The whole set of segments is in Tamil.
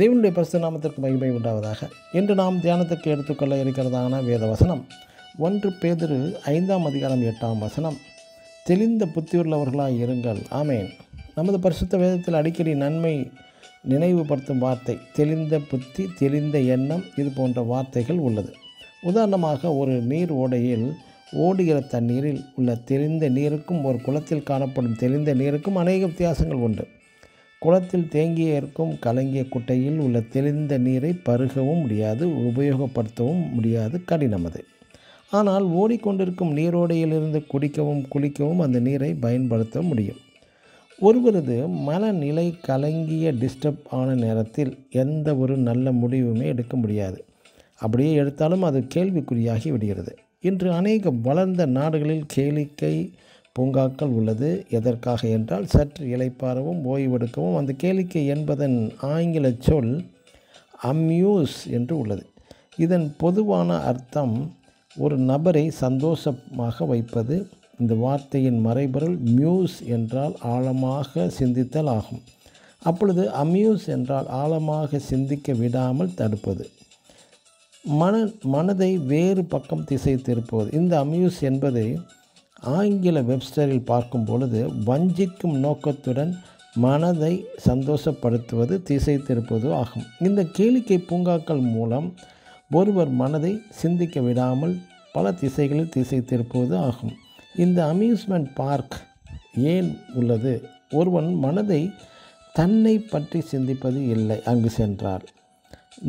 தேவனுடைய பரிசுத்த நாமத்திற்கு மகிமை உண்டாவதாக. இன்று நாம் தியானத்துக்கு எடுத்துக்கொள்ள இருக்கிறதான வேத வசனம் 1 பேதுரு 5ஆம் அதிகாரம் 8ஆம் வசனம். தெளிந்த புத்தியுள்ளவர்களாய் இருங்கள். ஆமேன். நமது பரிசுத்த வேதத்தில் அடிக்கடி நன்மை நினைவுபடுத்தும் வார்த்தை தெளிந்த புத்தி, தெளிந்த எண்ணம், இது போன்ற வார்த்தைகள் உள்ளது. உதாரணமாக, ஒரு நீர் ஓடையில் ஓடுகிற தண்ணீரில் உள்ள தெளிந்த நீருக்கும் ஒரு குளத்தில் காணப்படும் தெளிந்த நீருக்கும் அநேக வித்தியாசங்கள் உண்டு. குளத்தில் தேங்கிய இருக்கும் கலங்கிய குட்டையில் உள்ள தெளிந்த நீரை பருகவும் முடியாது, உபயோகப்படுத்தவும் முடியாது, கடினம் அது. ஆனால் ஓடிக்கொண்டிருக்கும் நீரோடையிலிருந்து குடிக்கவும் குளிக்கவும் அந்த நீரை பயன்படுத்த முடியும். ஒருவரது மனநிலை கலங்கிய டிஸ்டர்ப் ஆன நேரத்தில் எந்த ஒரு நல்ல முடிவுமே எடுக்க முடியாது. அப்படியே எடுத்தாலும் அது கேள்விக்குறியாகி விடுகிறது. இன்று அநேக வளர்ந்த நாடுகளில் கேளிக்கை பூங்காக்கள் உள்ளது. எதற்காக என்றால் சற்று இளைப்பாறவும் ஓய்வெடுக்கவும். அந்த கேளிக்கை என்பதன் ஆங்கில சொல் அம்யூஸ் என்று உள்ளது. இதன் பொதுவான அர்த்தம் ஒரு நபரை சந்தோஷமாக வைப்பது. இந்த வார்த்தையின் மறைபொருள் மியூஸ் என்றால் ஆழமாக சிந்தித்தல் ஆகும். அப்பொழுது அம்யூஸ் என்றால் ஆழமாக சிந்திக்க விடாமல் தடுப்பது, மனதை வேறு பக்கம் திசை திருப்புவது. இந்த அம்யூஸ் என்பதை ஆங்கில வெப்ஸ்டரில் பார்க்கும் பொழுது வஞ்சிக்கும் நோக்கத்துடன் மனதை சந்தோஷப்படுத்துவது, திசை திருப்பது ஆகும். இந்த கேளிக்கை பூங்காக்கள் மூலம் ஒருவர் மனதை சிந்திக்க விடாமல் பல திசைகளில் திசை திருப்புவது ஆகும். இந்த அம்யூஸ்மெண்ட் பார்க் ஏன் உள்ளது? ஒருவன் மனதை தன்னை பற்றி சிந்திப்பது இல்லை. அங்கு சென்றார்,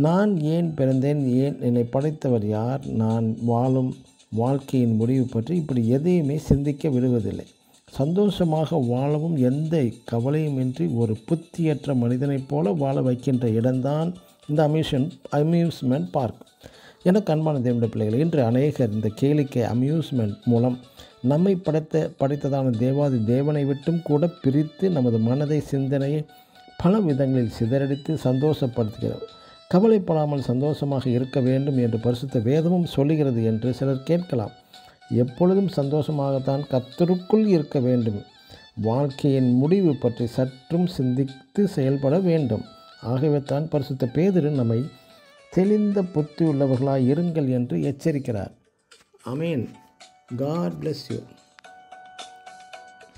நான் ஏன் பிறந்தேன், ஏன் என்னை படைத்தவர் யார், நான் வாழும் வாழ்க்கையின் முடிவு பற்றி இப்படி எதையுமே சிந்திக்க விடுவதில்லை. சந்தோஷமாக வாழவும் எந்த கவலையுமின்றி ஒரு புத்தியற்ற மனிதனைப் போல வாழ வைக்கின்ற இடம்தான் இந்த அம்யூஸ்மெண்ட் பார்க். எனக்கு அன்பான தேவனுடைய பிள்ளைகள், இன்று அநேகர் இந்த கேளிக்கை அம்யூஸ்மெண்ட் மூலம் நம்மை படைத்ததான தேவாதி தேவனை விட்டும் கூட பிரித்து நமது மனதை, சிந்தனையை பல விதங்களில் சிதறடித்து சந்தோஷப்படுத்துகிறோம். கவலைப்படாமல் சந்தோஷமாக இருக்க வேண்டும் என்று பரிசுத்த வேதமும் சொல்லுகிறது என்று சிலர் கேட்கலாம். எப்பொழுதும் சந்தோஷமாகத்தான் கர்த்தருக்குள் இருக்க வேண்டும். வாழ்க்கையின் முடிவு பற்றி சற்றும் சிந்தித்து செயல்பட வேண்டும். ஆகவே தான் பரிசுத்த பேதுரு நம்மை தெளிந்த புத்தி உள்ளவர்களாய் இருங்கள் என்று எச்சரிக்கிறார். ஆமேன். God bless you.